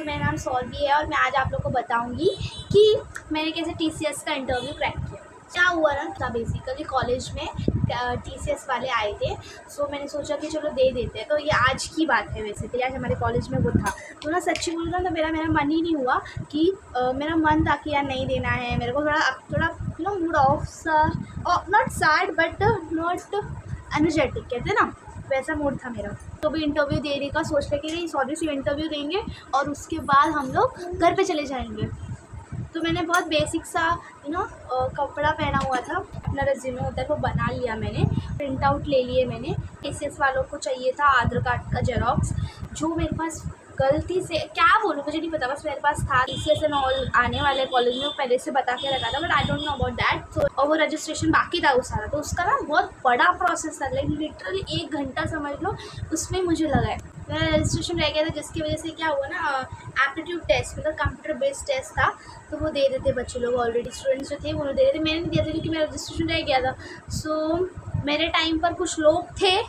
सो मेरा नाम सौरभी है और मैं आज आप लोग को बताऊंगी कि मैंने कैसे टीसीएस का इंटरव्यू क्रैक किया। क्या हुआ ना था, बेसिकली कॉलेज में टीसीएस वाले आए थे। सो मैंने सोचा कि चलो दे देते हैं। तो ये आज की बात है, बेसिकली आज हमारे कॉलेज में वो था। तो ना सच्ची बोलूँ ना तो मेरा मन ही नहीं हुआ कि मेरा मन था कि यार नहीं देना है मेरे को। थोड़ा मूड ऑफ सा, not sad but not energetic कहते हैं ना, वैसा मूड था मेरा। तो भी इंटरव्यू देने का सोच रहे कि नहीं सॉरी से इंटरव्यू देंगे और उसके बाद हम लोग घर पे चले जाएंगे। तो मैंने बहुत बेसिक सा कपड़ा पहना हुआ था, अपना रेज्यूमे होता है वो बना लिया मैंने, प्रिंट आउट ले लिए मैंने। टीसीएस वालों को चाहिए था आधार कार्ड का जेरॉक्स, जो मेरे पास गलती से क्या बोलूँ मुझे नहीं पता, बस मेरे पास था। टीसीएस एंड ऑल आने वाले कॉलेज में पहले से बता के रखा था, but I don't know about that. तो और वो रजिस्ट्रेशन बाकी था उस सारा, तो उसका ना बहुत बड़ा प्रोसेस था, लाइक लिटरली 1 घंटा समझ लो उसमें मुझे लगा है। मेरा रजिस्ट्रेशन रह गया था, जिसकी वजह से क्या हुआ ना, एप्टीट्यूड टेस्ट मतलब कंप्यूटर बेस्ड टेस्ट था, तो वो दे देते बच्चे लोग, ऑलरेडी स्टूडेंट्स जो थे वो दे रहे थे। मैंने नहीं दिया था क्योंकि मेरा रजिस्ट्रेशन रह गया था। सो मेरे टाइम पर कुछ लोग थे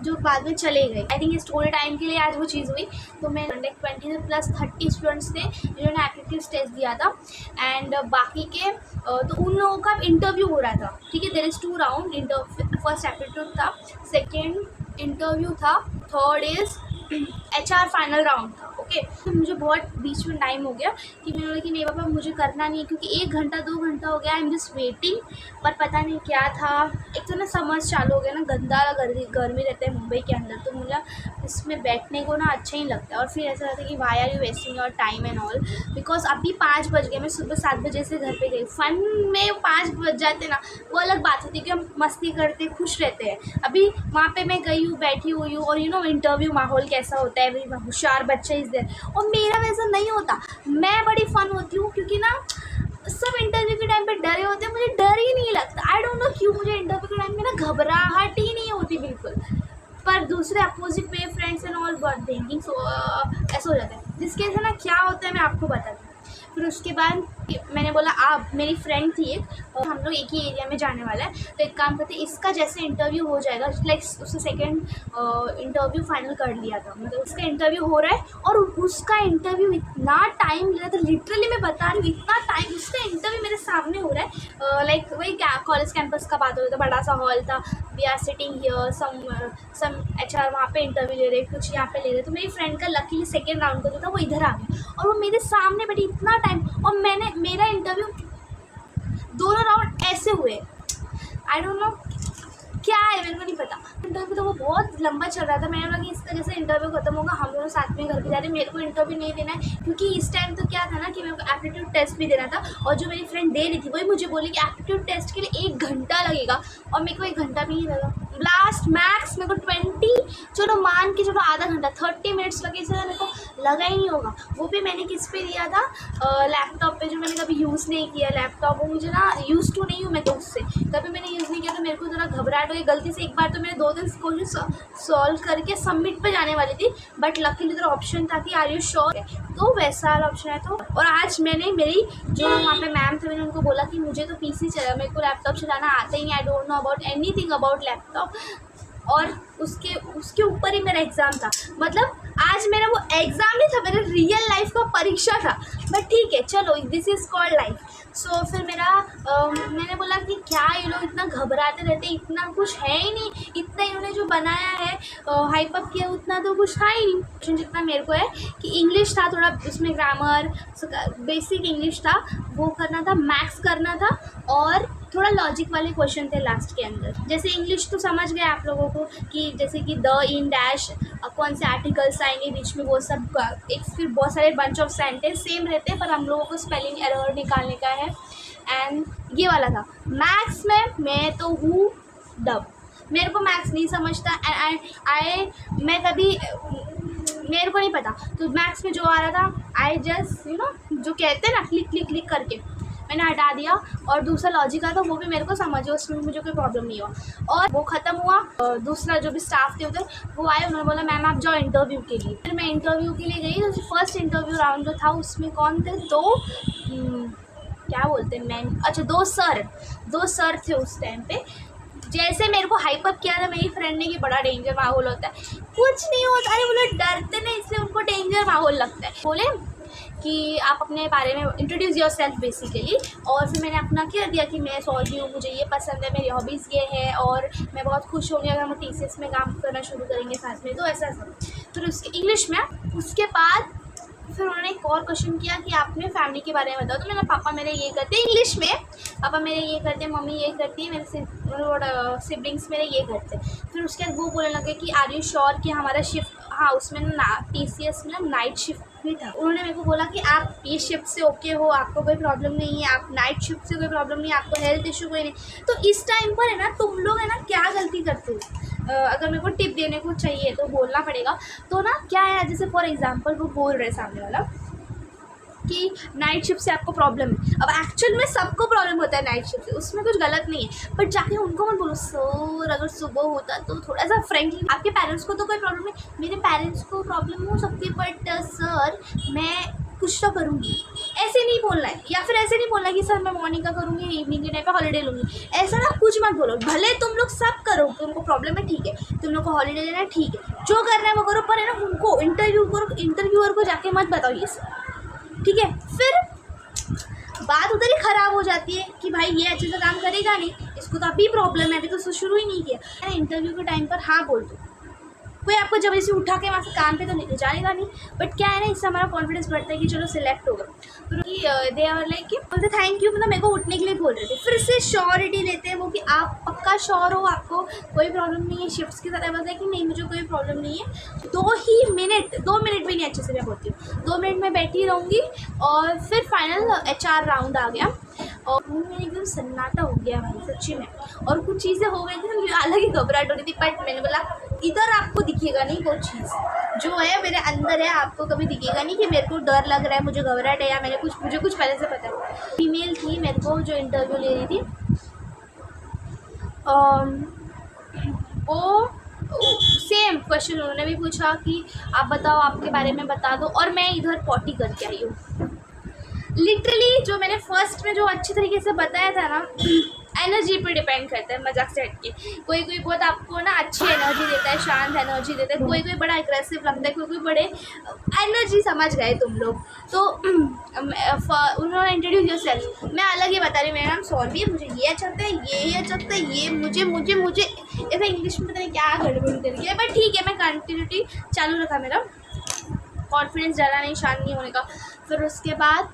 जो बाद में चले गए। आई थिंक इस थोड़े टाइम के लिए आज वो चीज़ हुई। तो मैं 20 से +30 स्टूडेंट्स थे जिन्होंने एप्टीट्यूड टेस्ट दिया था, एंड बाकी के तो उन लोगों का इंटरव्यू हो रहा था। ठीक है, there is 2 round. First aptitude था, सेकेंड इंटरव्यू था, third is HR final round था। ओके, तो मुझे बहुत बीच में टाइम हो गया कि मैंने बोला कि नहीं पापा मुझे करना नहीं है, क्योंकि 1 घंटा 2 घंटा हो गया आई एम जस्ट वेटिंग। पर पता नहीं क्या था, एक तो ना समर चालू हो गया ना, गंदा गर्मी रहता है मुंबई के अंदर, तो मुझे इसमें बैठने को ना अच्छा ही लगता है। और फिर ऐसा लगता है कि why are you wasting your time and all, because अभी 5 बज गए, मैं सुबह 7 बजे से घर पे गई। फन में 5 बज जाते ना, वो अलग बात होती है कि हम मस्ती करते खुश रहते हैं। अभी वहाँ पे मैं गई हूँ, बैठी हुई हूँ, और इंटरव्यू माहौल कैसा होता है, होशियार बच्चा इस दिन, और मेरा वैसा नहीं होता। मैं बड़ी फन होती हूँ क्योंकि ना सब इंटरव्यू के टाइम पे डरे होते हैं, मुझे डर ही नहीं लगता। आई डोंट नो क्यों, मुझे इंटरव्यू के टाइम में ना घबराहट ही नहीं होती बिल्कुल। पर दूसरे अपोजिट मेरे फ्रेंड्स एंड ऑल बहुत थिंकिंग ऐसा हो जाता है, जिसके वजह से ना क्या होता है मैं आपको बताती हूँ। फिर उसके बाद मैंने बोला आप, मेरी फ्रेंड थी एक, और हम लोग एक ही एरिया में जाने वाला है, तो एक काम करते इसका जैसे इंटरव्यू हो जाएगा, लाइक उसने सेकंड इंटरव्यू फाइनल कर लिया था, मतलब उसका इंटरव्यू हो रहा है। और उसका इंटरव्यू इतना टाइम लिया था, लिटरली मैं बता रही हूँ इतना टाइम, उसका इंटरव्यू मेरे सामने हो रहा है। लाइक वही कॉलेज कैंपस का बात हो रहा था, बड़ा सा हॉल था, we are sitting here, some HR वहाँ पे इंटरव्यू ले रहे, कुछ यहाँ पे ले रहे। तो मेरी फ्रेंड का लकीली सेकेंड राउंड का जो था वो इधर आ गया, और वो मेरे सामने बैठी इतना टाइम, और मेरा इंटरव्यू दोनों राउंड ऐसे हुए। आई डोंट नो क्या है, मेरे को नहीं पता। इंटरव्यू तो वो बहुत लंबा चल रहा था। मैंने बोला कि इसका जैसे इंटरव्यू खत्म होगा हम दोनों साथ में घर पे जा रहे हैं, मेरे को इंटरव्यू नहीं देना है, क्योंकि इस टाइम तो क्या था ना कि मेरे को एप्टीट्यूड टेस्ट भी देना था। और जो मेरी फ्रेंड दे रही थी वही मुझे बोली कि एप्टीट्यूड टेस्ट के लिए 1 घंटा लगेगा, और मेरे को 1 घंटा भी नहीं लगा। लास्ट मैक्स मेरे को 20, चलो मान के चलो आधा घंटा, 30 मिनट्स लगे, इससे मेरे को लगा ही नहीं होगा। वो भी मैंने किस पे दिया था, लैपटॉप पे, जो मैंने कभी यूज़ नहीं किया लैपटॉप। वो मुझे ना यूज़ टू नहीं हूँ मैं, तो उससे कभी मैंने यूज़ नहीं किया, तो मेरे को ज़रा घबराहट हुई। गलती से एक बार तो मैंने 2 दिन कोशिश सॉल्व करके सबमिट पे जाने वाली थी, बट लकीली इधर ऑप्शन था कि आर यू श्योर, तो वैसा वाला ऑप्शन है। तो और आज मैंने मेरी जो वहाँ पे मैम थे, मैंने उनको बोला कि मुझे तो PC चला, मेरे को लैपटॉप चलाना आता ही नहीं, I don't know about anything about laptop. और उसके ऊपर ही मेरा एग्ज़ाम था, मतलब आज मेरा वो एग्ज़ाम नहीं था, मेरे रियल लाइफ का परीक्षा था। बट ठीक है चलो, दिस इज़ कॉल्ड लाइफ। सो फिर मैंने बोला कि क्या ये लोग इतना घबराते रहते, इतना कुछ है ही नहीं, इतना इन्होंने जो बनाया है हाइप अप किया उतना तो कुछ था ही नहीं। जितना मेरे को है कि इंग्लिश था, थोड़ा उसमें ग्रामर बेसिक इंग्लिश था वो करना था, मैथ्स करना था, और थोड़ा लॉजिक वाले क्वेश्चन थे लास्ट के अंदर। जैसे इंग्लिश तो समझ गए आप लोगों को कि जैसे कि द, इन, डैश, कौन से आर्टिकल्स आएंगे बीच में, वो सब एक, फिर बहुत सारे बंच ऑफ सेंटेंस सेम रहते हैं, पर हम लोगों को स्पेलिंग एरर निकालने का है। एंड ये वाला था। मैथ्स में मैं तो हूँ डब, मेरे को मैथ्स नहीं समझता, मैं कभी मेरे को नहीं पता। तो मैथ्स में जो आ रहा था आई जस्ट जो कहते हैं ना क्लिक करके मैंने हटा दिया। और दूसरा लॉजिक था वो भी मेरे को समझ, उसमें मुझे कोई प्रॉब्लम नहीं हुआ। और वो ख़त्म हुआ। दूसरा जो भी स्टाफ थे उधर वो आए, उन्होंने बोला मैम आप जाओ इंटरव्यू के लिए। फिर मैं इंटरव्यू के लिए गई। तो फर्स्ट इंटरव्यू राउंड जो था उसमें कौन थे, क्या बोलते हैं मैम, अच्छा 2 सर थे उस टाइम पे। जैसे मेरे को हाइप अप किया था मेरी फ्रेंड ने कि बड़ा डेंजर माहौल होता है, कुछ नहीं होता। अरे वो लोग डरते नहीं, इसलिए उनको डेंजर माहौल लगता है। बोले कि आप अपने बारे में इंट्रोड्यूस योर सेल्फ बेसिकली। और फिर मैंने अपना कह दिया कि मैं सॉल्वी हूँ, मुझे ये पसंद है, मेरी हॉबीज़ ये है और मैं बहुत खुश होंगी अगर हम TCS में काम करना शुरू करेंगे साथ में, तो ऐसा सब। फिर उसके इंग्लिश में उसके बाद फिर उन्होंने एक और क्वेश्चन किया कि आपने फैमिली के बारे में बताओ। तो मैंने पापा मेरे ये करते हैं इंग्लिश में, पापा मेरे ये करते हैं, मम्मी ये करती है, मेरे सिबलिंग्स मेरे ये करते हैं। फिर उसके बाद वो बोलने लगे कि आर यू श्योर कि हमारा शिफ्ट, हाँ उसमें ना TCS में ना नाइट शिफ्ट भी था। उन्होंने मेरे को बोला कि आप ये शिफ्ट से ओके हो, आपको कोई प्रॉब्लम नहीं है, आप नाइट शिफ्ट से कोई प्रॉब्लम नहीं है, आपको हेल्थ इशू कोई नहीं। तो इस टाइम पर है ना तुम लोग है ना क्या गलती करते हो, अगर मेरे को टिप देने को चाहिए तो बोलना पड़ेगा। तो ना क्या है, जैसे फॉर एग्जांपल वो बोल रहे सामने वाला कि नाइट शिफ्ट से आपको प्रॉब्लम है। अब एक्चुअल में सबको प्रॉब्लम होता है नाइट शिफ्ट से, उसमें कुछ गलत नहीं है, बट जाके उनको मत बोलो सर अगर सुबह होता तो थोड़ा सा फ्रेंकली। आपके पेरेंट्स को तो कोई प्रॉब्लम नहीं, मेरे पेरेंट्स को प्रॉब्लम हो सकती है बट सर मैं कुछ तो करूँगी, ऐसे नहीं बोलना है। या फिर ऐसे नहीं बोलना है कि सर मैं मॉर्निंग का करूँगी, इवनिंग के टाइम पे हॉलीडे लूँगी, ऐसा ना कुछ मत बोलो। भले तुम लोग सब करो, तुमको प्रॉब्लम है ठीक है, तुम लोग को हॉलीडे लेना है ठीक है, जो करना है वो करो, पर है ना उनको इंटरव्यूअर को जाके मत बताओ ये सब, ठीक है। फिर बात उधर ही ख़राब हो जाती है कि भाई ये अच्छे से काम करेगा नहीं, इसको तो अभी प्रॉब्लम है, अभी तो शुरू ही नहीं किया। इंटरव्यू के टाइम पर हाँ बोल दो, कोई आपको जब इसे उठा के वहाँ से काम पे तो लेके जाएगा नहीं, बट क्या है ना इससे हमारा कॉन्फिडेंस बढ़ता है कि चलो सिलेक्ट होगा। तो दे आर लाइक कि बोलते थैंक यू, मतलब मेरे को उठने के लिए बोल रहे थे। फिर से श्योरिटी लेते हैं वो कि आप पक्का श्योर हो, आपको कोई प्रॉब्लम नहीं है शिफ्ट्स की तरह। बताया कि नहीं मुझे कोई प्रॉब्लम नहीं है। 2 मिनट भी नहीं, अच्छे से मैं बोलती हूँ 2 मिनट में बैठी रहूँगी। और फिर फाइनल HR राउंड आ गया और मैंने एकदम सन्नाटा हो गया भाई सच्ची में। और कुछ चीज़ें हो गई थी ना, मुझे अलग ही घबराहट हो रही थी, बट मैंने बोला इधर आपको दिखेगा नहीं वो चीज़ जो है मेरे अंदर है, आपको कभी दिखेगा नहीं कि मेरे को डर लग रहा है, मुझे घबराहट है या मुझे कुछ पहले से पता है। फीमेल थी मेरे को जो इंटरव्यू ले रही थी, वो सेम क्वेश्चन उन्होंने भी पूछा कि आप बताओ आपके बारे में बता दो। और मैं इधर पॉटी करके आई हूँ लिटरली। जो मैंने फर्स्ट में जो अच्छे तरीके से बताया था ना, एनर्जी पे डिपेंड करता है, मजाक से हटके। कोई बहुत आपको ना अच्छी एनर्जी देता है, शांत एनर्जी देता है, कोई बड़ा एग्रेसिव लगता है, कोई बड़े एनर्जी समझ गए तुम लोग। तो उन्होंने इंट्रोड्यूस योर सेल्फ, मैं अलग ही बता रही हूँ, मेरा नाम सॉल्वी है, मुझे ये अच्छा लगता है, ये अच्छा लगता है, ये मुझे ऐसा इंग्लिश में पता नहीं क्या गड़बड़ कर गया, बट ठीक है मैं कंटिन्यूटी चालू रखा, मेरा कॉन्फिडेंस ज़्यादा नहीं, शांत नहीं होने का। फिर उसके बाद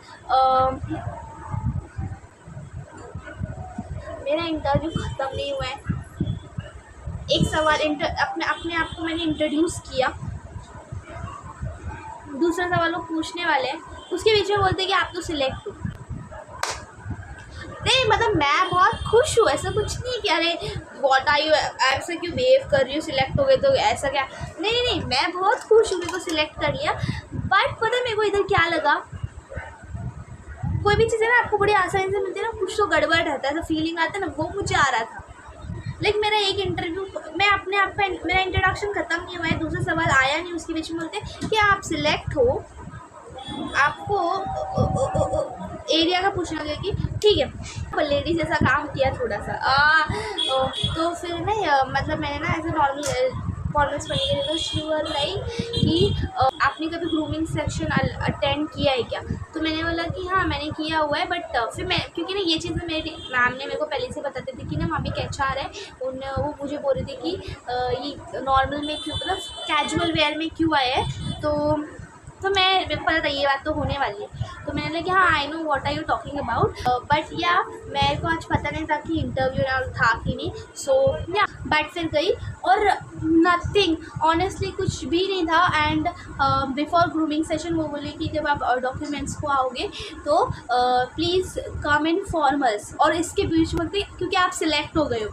मेरा इंटरव्यू ख़त्म नहीं हुआ है। एक सवाल अपने आप को मैंने इंट्रोड्यूस किया, दूसरा सवाल वो पूछने वाले हैं, उसके बीच में बोलते हैं कि आप तो सिलेक्ट हो। नहीं मतलब मैं बहुत खुश हूँ, ऐसा कुछ नहीं कि अरे व्हाट आर यू ऐसा क्यों बिहेव कर रही हो, सिलेक्ट हो गए तो ऐसा क्या, नहीं मैं बहुत खुश हूँ, मेरे को सिलेक्ट कर लिया। बट पता है मेरे को इधर क्या लगा, कोई भी चीज़ है ना आपको बड़ी आसानी से मिलती है ना, कुछ तो गड़बड़ रहता है, ऐसा फीलिंग आता है ना, वो मुझे आ रहा था। लेकिन मेरा एक इंटरव्यू, मैं अपने आप का मेरा इंट्रोडक्शन ख़त्म नहीं हुआ है, दूसरा सवाल आया नहीं, उसके बीच में बोलते कि आप सिलेक्ट हो, आपको एरिया का पूछना गया कि ठीक है, पर लेडीज जैसा काम किया थोड़ा सा तो फिर ना मतलब मैंने ना ऐसे नॉर्मल फॉर्मल्स बनी गई, तो श्योर लाइक कि आपने कभी ग्रूमिंग सेक्शन अटेंड किया है क्या। तो मैंने बोला कि हाँ मैंने किया हुआ है, बट फिर मैं क्योंकि ना ये चीज़ें मेरी मैम ने मेरे को पहले से बताते थे कि ना वहाँ पे HR है, वो मुझे बोल रही थी कि ये नॉर्मल में क्यों, मतलब कैजुअल वेयर में क्यों आया है। तो मेरे को पता था ये बात तो होने वाली है, तो मैंने लगा कि हाँ I know what are you talking about, but या मेरे को आज पता नहीं था कि इंटरव्यू था कि नहीं। सो या बट फिर गई और नथिंग, ऑनेस्टली कुछ भी नहीं था। एंड बिफोर ग्रूमिंग सेशन वो बोले कि जब आप डॉक्यूमेंट्स को आओगे तो प्लीज़ कम इन फॉर्मल्स, और इसके बीच में क्योंकि आप सिलेक्ट हो गए हो।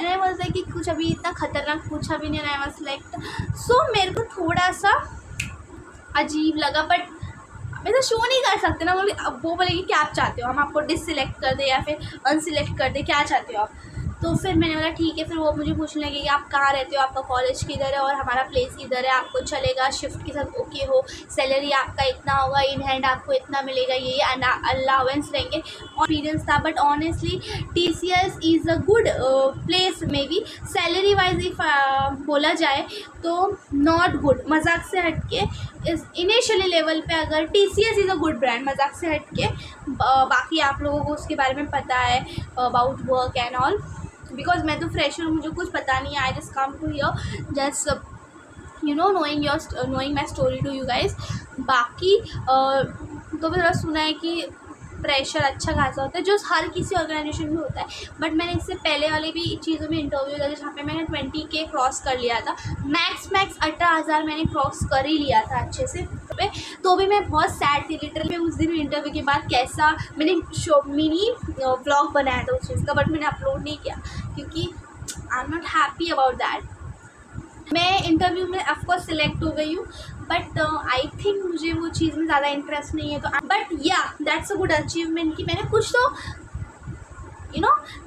एंड आई वाज लाइक कि कुछ अभी इतना खतरनाक पूछा भी नहीं, आई वाज सिलेक्ट। सो मेरे को थोड़ा सा अजीब लगा, बट मैं तो शो नहीं कर सकते ना, वो बोलेगी क्या आप चाहते हो, हम आपको डिससिलेक्ट कर दें या फिर अनसिलेक्ट कर दें, क्या चाहते हो आप। तो फिर मैंने बोला ठीक है। फिर वो मुझे पूछने लगे कि आप कहाँ रहते हो, आपका कॉलेज किधर है और हमारा प्लेस किधर है, आपको चलेगा, शिफ्ट के साथ ओके हो, सैलरी आपका इतना होगा, इन हैंड आपको इतना मिलेगा, ये अलाउंस रहेंगे। एक्सपीरियंस था, but honestly TCS is a good place. May be salary wise if बोला जाए तो नॉट गुड, मजाक से हट के इनिशियली लेवल पे अगर TCS is a good brand, मजाक से हट के बाकी आप लोगों को उसके बारे में पता है about work and all. Because मैं तो फ्रेशर हूँ, मुझे कुछ पता नहीं है। I just come to here just knowing my story to you guys। बाकी तो भी थोड़ा सुना है कि प्रेशर अच्छा खासा होता है, जो हर किसी ऑर्गेनाइजेशन में होता है। बट मैंने इससे पहले वाले भी चीज़ों में इंटरव्यू दिया जहाँ पे मैंने 20K क्रॉस कर लिया था, मैक्स 18,000 मैंने क्रॉस कर ही लिया था अच्छे से। तो भी मैं बहुत सैड थी लिटरली। उस दिन इंटरव्यू के बाद कैसा मैंने मिनी व्लॉग बनाया था उस चीज़ का, बट मैंने अपलोड नहीं किया क्योंकि I am not happy about that. मैं इंटरव्यू में ऑफकोर्स सिलेक्ट हो गई हूँ, बट आई थिंक मुझे वो चीज़ में ज़्यादा इंटरेस्ट नहीं है। तो बट या दैट्स अ गुड अचीवमेंट कि मैंने कुछ तो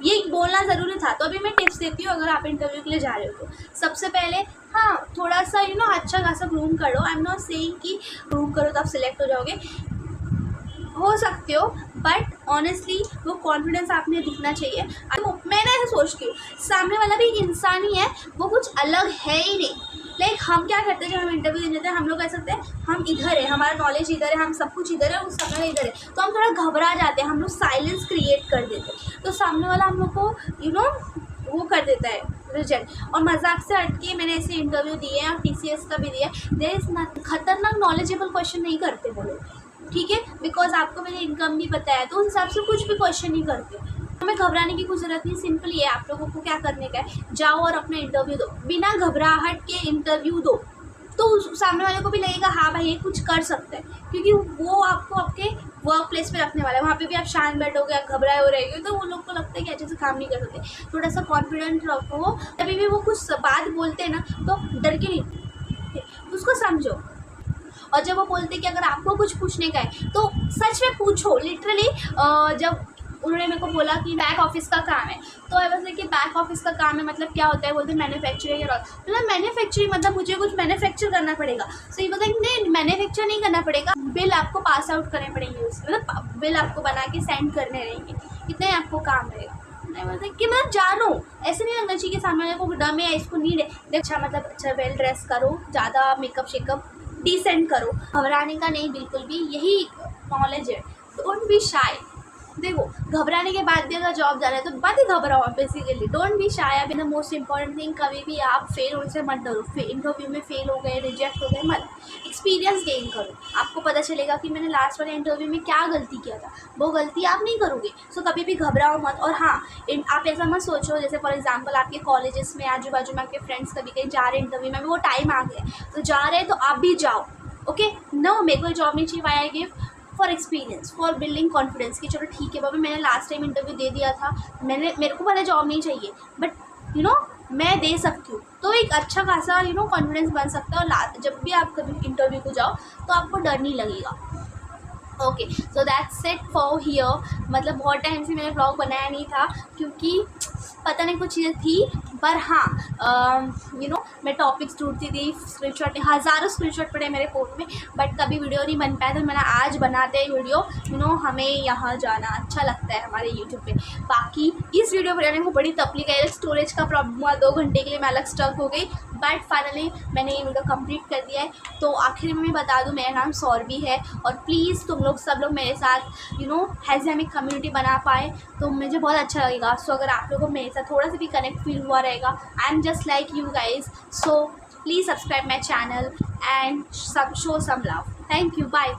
ये बोलना ज़रूरी था। तो अभी मैं टिप्स देती हूँ अगर आप इंटरव्यू के लिए जा रहे हो तो। सबसे पहले हाँ, थोड़ा सा अच्छा खासा ग्रूम करो। आई एम नॉट सेइंग कि ग्रूम करो तो आप सिलेक्ट हो जाओगे, हो सकते हो, बट ऑनेस्टली वो कॉन्फिडेंस आपने दिखना चाहिए। मैंने ऐसा सोचती हूँ सामने वाला भी इंसान ही है, वो कुछ अलग है ही नहीं। लाइक हम क्या करते हैं जब हम इंटरव्यू देने जाते हैं, हम लोग कह सकते हैं हम इधर है, हमारा नॉलेज इधर है, हम सब कुछ इधर है, उस समय इधर है, तो हम थोड़ा घबरा जाते हैं, हम लोग साइलेंस क्रिएट कर देते हैं, तो सामने वाला हम लोग को वो कर देता है रिजेक्ट। और मजाक से हट के मैंने ऐसे इंटरव्यू दिए हैं और TCS का भी दिया है। देयर इज़ खतरनाक नॉलेजेबल क्वेश्चन नहीं करते वो लोग, ठीक है, बिकॉज आपको मेरी इनकम नहीं पता है तो उस हिसाब से कुछ भी क्वेश्चन नहीं करते। हमें घबराने की कुछ ज़रूरत नहीं, सिंपल ये आप लोगों को क्या करने का है, जाओ और अपना इंटरव्यू दो, बिना घबराहट के इंटरव्यू दो, तो सामने वाले को भी लगेगा हाँ भाई ये कुछ कर सकते हैं, क्योंकि वो आपको आपके वर्क प्लेस पे रखने वाला है। वहाँ पे भी आप शांत बैठोगे, आप घबराए हो रहेंगे तो वो लोग को लगता है कि अच्छे से काम नहीं कर सकते। थोड़ा सा कॉन्फिडेंट रखो, तभी भी वो कुछ बात बोलते हैं ना तो डर के नहीं, उसको समझो। और जब वो बोलते कि अगर आपको कुछ पूछने का है तो सच में पूछो। लिटरली जब उन्होंने मेरे को बोला कि बैक ऑफिस का काम है, तो आई वाज लाइक कि बैक ऑफिस का काम है मतलब क्या होता है, बोलते मैन्युफैक्चरिंग और मतलब मैन्युफैक्चरिंग मतलब मुझे कुछ मैन्युफैक्चर करना पड़ेगा। सो ये बोलते नहीं, मैन्युफैक्चर नहीं करना पड़ेगा, बिल आपको पास आउट करने पड़ेंगे, उसमें मतलब बिल आपको बना के सेंड करने रहेंगे, इतना ही आपको काम रहेगा। बोलते कि मैं जानूँ, ऐसे नहीं लगना चाहिए कि सामने वाले को डम है, इसको नीड है। अच्छा मतलब अच्छा वेल ड्रेस करो, ज़्यादा मेकअप शेकअप डिसेंट करो, घबराने का नहीं बिल्कुल भी, यही नॉलेज है। Don't be shy. देखो घबराने के बाद भी अगर जॉब जा रहे हैं तो बात ही घबराओ आप बेसिकली, डोंट बी शाय। अब द मोस्ट इंपॉर्टेंट थिंग, कभी भी आप फेल होने से मत डरो। इंटरव्यू में फेल हो गए, रिजेक्ट हो गए मत, एक्सपीरियंस गेन करो। आपको पता चलेगा कि मैंने लास्ट वाले इंटरव्यू में क्या गलती किया था, वो गलती आप नहीं करोगे। सो कभी भी घबराओ मत। और हाँ, आप ऐसा मत सोचो जैसे फॉर एग्जाम्पल आपके कॉलेजेस में आजू बाजू में आपके फ्रेंड्स कभी कहीं जा रहे हैं इंटरव्यू में, वो टाइम आ गया तो जा रहे हैं तो आप भी जाओ। ओके नो, मेरे को जॉब नहीं चाहिए, why I give for experience, for building confidence कि चलो ठीक है बाबा मैंने लास्ट टाइम इंटरव्यू दे दिया था, मेरे को पहले जॉब नहीं चाहिए बट मैं दे सकती हूँ, तो एक अच्छा खासा कॉन्फिडेंस बन सकता है। और जब भी आप कभी इंटरव्यू को जाओ तो आपको डर नहीं लगेगा। Okay so that's it for here. मतलब बहुत टाइम से मैंने ब्लॉग बनाया नहीं था क्योंकि पता नहीं कुछ चीज़ें थी, पर हाँ मैं टॉपिक्स ढूंढती थी, स्क्रीनशॉट हज़ारों स्क्रीनशॉट पड़े मेरे फ़ोन में, बट कभी वीडियो नहीं बन पाया, तो मैंने आज बनाते हैं वीडियो। हमें यहाँ जाना अच्छा लगता है हमारे यूट्यूब पे। बाकी इस वीडियो बनाने में बड़ी तकलीफ है, स्टोरेज का प्रॉब्लम हुआ, 2 घंटे के लिए मैं अलग स्टक हो गई, बट फाइनली मैंने ये वीडियो कंप्लीट कर दिया है। तो आखिर में मैं बता दूँ मेरा नाम सौरभी है, और प्लीज़ तुम लोग सब लोग मेरे साथ ऐसे हम एक कम्युनिटी बना पाए तो मुझे बहुत अच्छा लगेगा। सो अगर आप लोगों को मेरे साथ थोड़ा सा भी कनेक्ट फील हुआ रहेगा, I am just like you guys, so please subscribe my channel and show some love. Thank you. Bye.